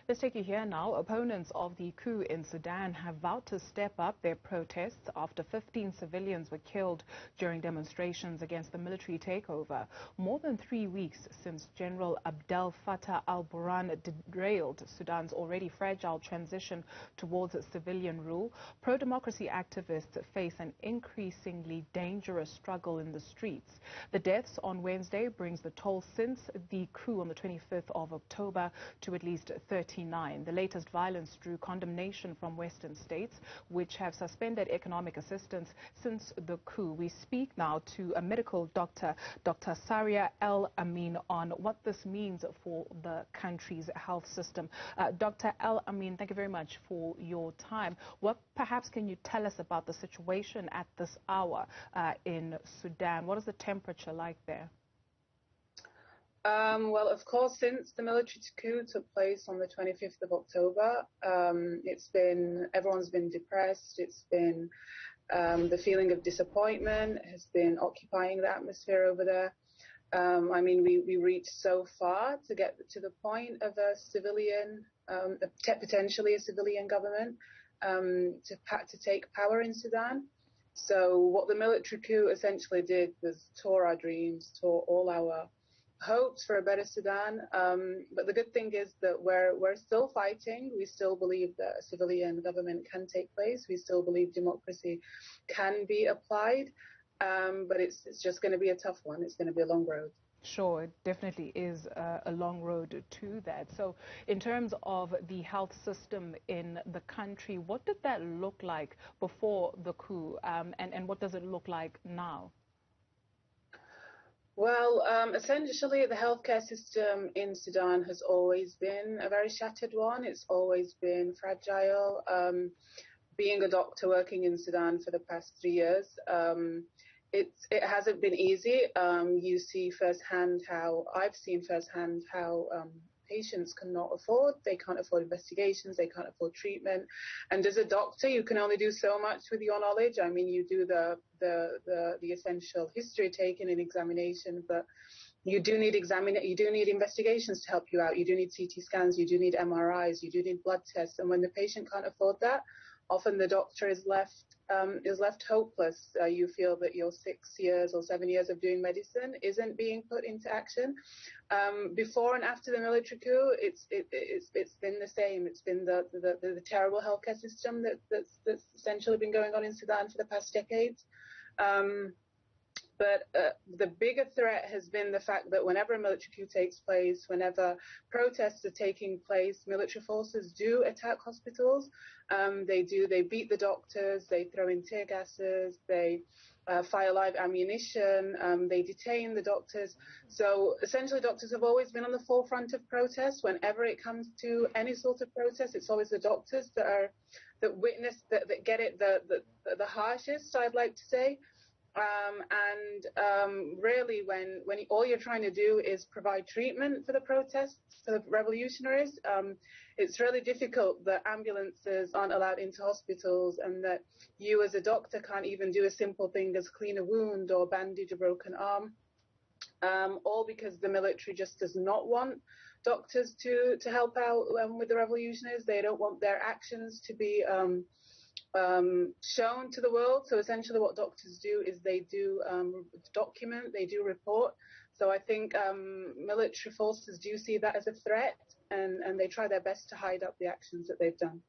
Let's take you here now. Opponents of the coup in Sudan have vowed to step up their protests after 15 civilians were killed during demonstrations against the military takeover. More than 3 weeks since General Abdel Fattah al-Burhan derailed Sudan's already fragile transition towards civilian rule, pro-democracy activists face an increasingly dangerous struggle in the streets. The deaths on Wednesday brings the toll since the coup on the 25th of October to at least 39. The latest violence drew condemnation from Western states, which have suspended economic assistance since the coup. We speak now to a medical doctor, Dr. Saria, El-Amin, on what this means for the country's health system. Dr. El-Amin, thank you very much for your time. What perhaps can you tell us about the situation at this hour in Sudan? What is the temperature like there? Well, of course, since the military coup took place on the 25th of October, everyone's been depressed. It's been the feeling of disappointment has been occupying the atmosphere over there. I mean, we reached so far to get to the point of a civilian, potentially a civilian government, to take power in Sudan. So what the military coup essentially did was tore our dreams, tore all our hopes for a better Sudan, but the good thing is that we're still fighting. We still believe that a civilian government can take place. We still believe democracy can be applied, but it's just going to be a tough one. It's going to be a long road. Sure, it definitely is a long road to that. So in terms of the health system in the country, what did that look like before the coup, and what does it look like now? Well, essentially, the healthcare system in Sudan has always been a very shattered one. It's always been fragile. Being a doctor working in Sudan for the past 3 years, it hasn't been easy. You see firsthand how patients cannot afford. They can't afford investigations. They can't afford treatment. And as a doctor, you can only do so much with your knowledge. I mean, you do the essential history taking and examination, but you do need investigations to help you out. You do need CT scans. You do need MRIs. You do need blood tests. And when the patient can't afford that, often the doctor is left hopeless. You feel that your 6 years or 7 years of doing medicine isn't being put into action. Before and after the military coup, it's been the same. It's been the terrible healthcare system that's essentially been going on in Sudan for the past decades. But the bigger threat has been the fact that whenever a military coup takes place, whenever protests are taking place, military forces do attack hospitals. They beat the doctors, they throw in tear gases, they fire live ammunition, they detain the doctors. So essentially doctors have always been on the forefront of protests. Whenever it comes to any sort of protest, it's always the doctors that get it the harshest, I'd like to say. Really, when all you're trying to do is provide treatment for the protests, for the revolutionaries, it's really difficult that ambulances aren't allowed into hospitals and that you as a doctor can't even do a simple thing as clean a wound or bandage a broken arm, all because the military just does not want doctors to help out with the revolutionaries. They don't want their actions to be shown to the world. So essentially what doctors do is they do document, they do report. So I think military forces do see that as a threat, and they try their best to hide up the actions that they've done.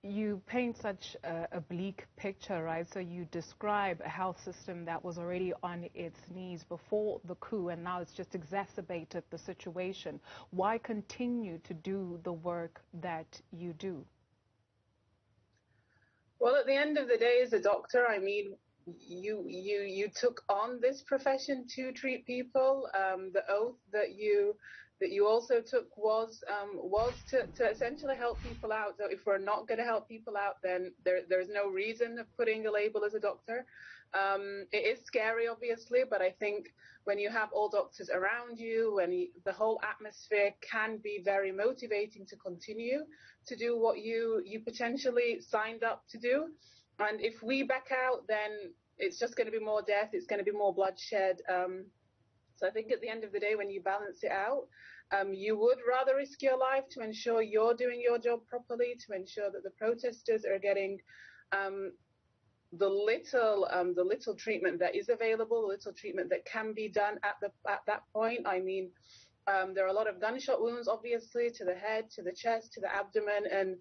You paint such a bleak picture, right? So you describe a health system that was already on its knees before the coup, and now it's just exacerbated the situation. Why continue to do the work that you do? Well, at the end of the day, as a doctor, I mean, you took on this profession to treat people. The oath that you also took was to essentially help people out. So if we're not going to help people out, then there's no reason of putting a label as a doctor. It is scary, obviously, but I think when you have all doctors around you, the whole atmosphere can be very motivating to continue to do what you potentially signed up to do. And if we back out, then it's just going to be more death. It's going to be more bloodshed. So I think at the end of the day, when you balance it out, You would rather risk your life to ensure you're doing your job properly, to ensure that the protesters are getting the little treatment that is available, the little treatment that can be done at that point. I mean, there are a lot of gunshot wounds, obviously, to the head, to the chest, to the abdomen, and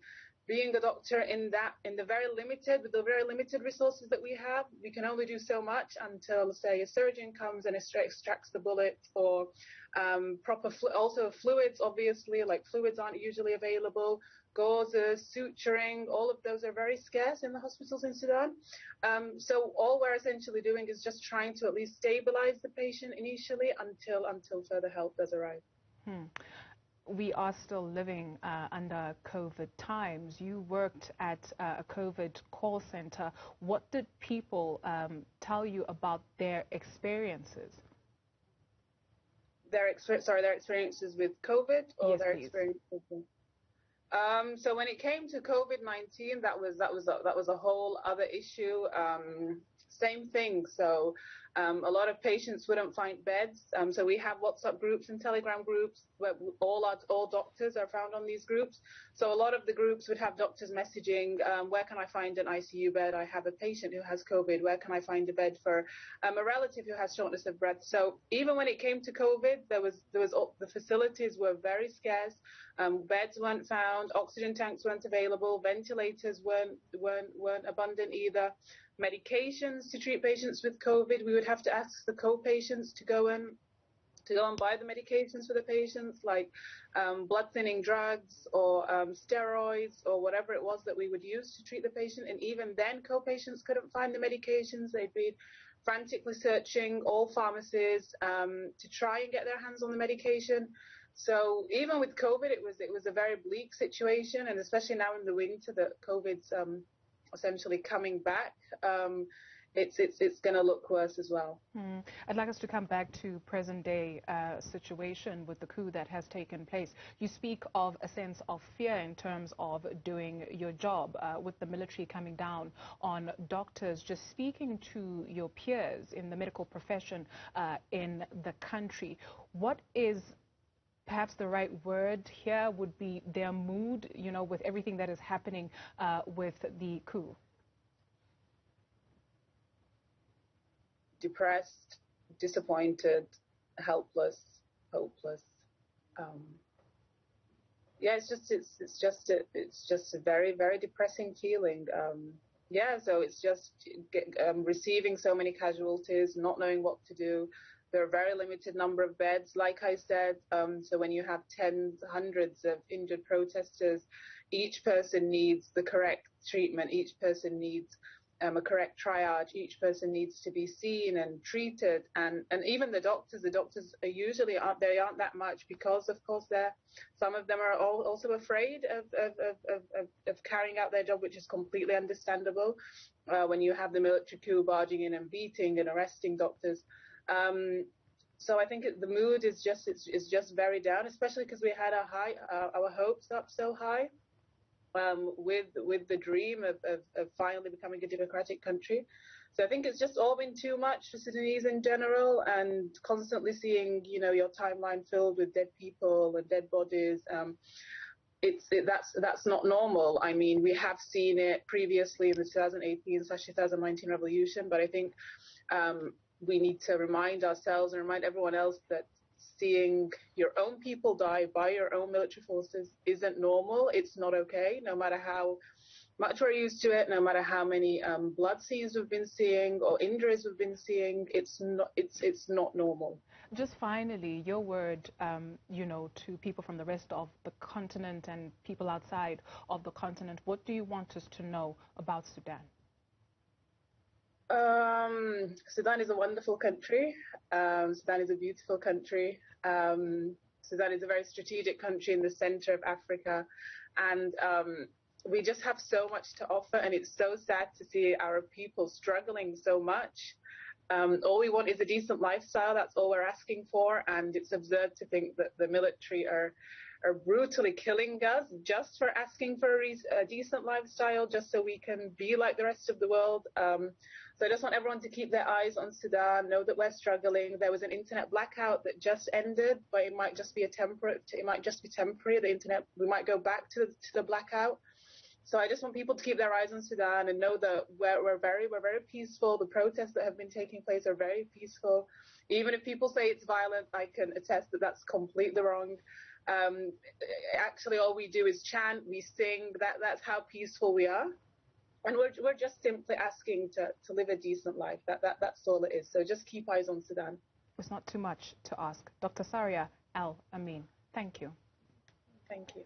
being a doctor with the very limited resources that we have, we can only do so much until, say, a surgeon comes and extracts the bullet, or also fluids, obviously, like fluids aren't usually available, gauzes, suturing, all of those are very scarce in the hospitals in Sudan. So all we're essentially doing is just trying to at least stabilize the patient initially until further help does arrive. We are still living under COVID times. You worked at a COVID call center. What did people tell you about their experiences? Their experiences with COVID, or yes, their please. experiences with so when it came to COVID-19, that was a whole other issue. Same thing. So a lot of patients wouldn't find beds. So we have WhatsApp groups and Telegram groups where all doctors are found on these groups. So a lot of the groups would have doctors messaging, where can I find an ICU bed? I have a patient who has COVID. Where can I find a bed for a relative who has shortness of breath? So even when it came to COVID, the facilities were very scarce. Beds weren't found. Oxygen tanks weren't available. Ventilators weren't abundant either. Medications to treat patients with COVID, we would have to ask the co-patients to go and buy the medications for the patients, like blood thinning drugs or steroids or whatever it was that we would use to treat the patient. And even then, co-patients couldn't find the medications. They'd be frantically searching all pharmacies to try and get their hands on the medication. So even with COVID, it was a very bleak situation, and especially now in the winter that COVID's essentially coming back, it's going to look worse as well. I'd like us to come back to present day situation with the coup that has taken place. You speak of a sense of fear in terms of doing your job, with the military coming down on doctors. Just speaking to your peers in the medical profession in the country, what is perhaps the right word here would be their mood, with everything that is happening with the coup? Depressed, disappointed, helpless, hopeless. Yeah, it's just a very, very depressing feeling. Yeah, so it's just receiving so many casualties, not knowing what to do. There are a very limited number of beds, like I said. So when you have tens, hundreds of injured protesters, each person needs the correct treatment. Each person needs a correct triage. Each person needs to be seen and treated. And even the doctors are usually aren't that much, because of course some of them are also afraid of carrying out their job, which is completely understandable when you have the military coup barging in and beating and arresting doctors. So I think the mood is just very down, especially because we had our hopes up so high, with the dream of finally becoming a democratic country. So I think it's just all been too much for Sudanese in general, and constantly seeing your timeline filled with dead people and dead bodies. That's not normal. I mean, we have seen it previously in the 2018/2019 revolution, but I think we need to remind ourselves and remind everyone else that seeing your own people die by your own military forces isn't normal. It's not okay, no matter how much we're used to it, no matter how many blood scenes we've been seeing or injuries we've been seeing. It's not normal. Just finally, your word, to people from the rest of the continent and people outside of the continent. What do you want us to know about Sudan? Sudan is a wonderful country. Sudan is a beautiful country. Sudan is a very strategic country in the center of Africa, and we just have so much to offer, and it's so sad to see our people struggling so much. All we want is a decent lifestyle. That's all we're asking for, and it's absurd to think that the military are are brutally killing us just for asking for a decent lifestyle, just so we can be like the rest of the world. So I just want everyone to keep their eyes on Sudan, know that we're struggling. There was an internet blackout that just ended, but it might just be temporary. The internet, we might go back to the blackout. So I just want people to keep their eyes on Sudan and know that we're very peaceful. The protests that have been taking place are very peaceful. Even if people say it's violent, I can attest that that's completely wrong. Actually, all we do is chant, we sing. That's how peaceful we are. And we're just simply asking to live a decent life. That's all it is. So just keep eyes on Sudan. It's not too much to ask. Dr. Saria, El-Amin, thank you. Thank you.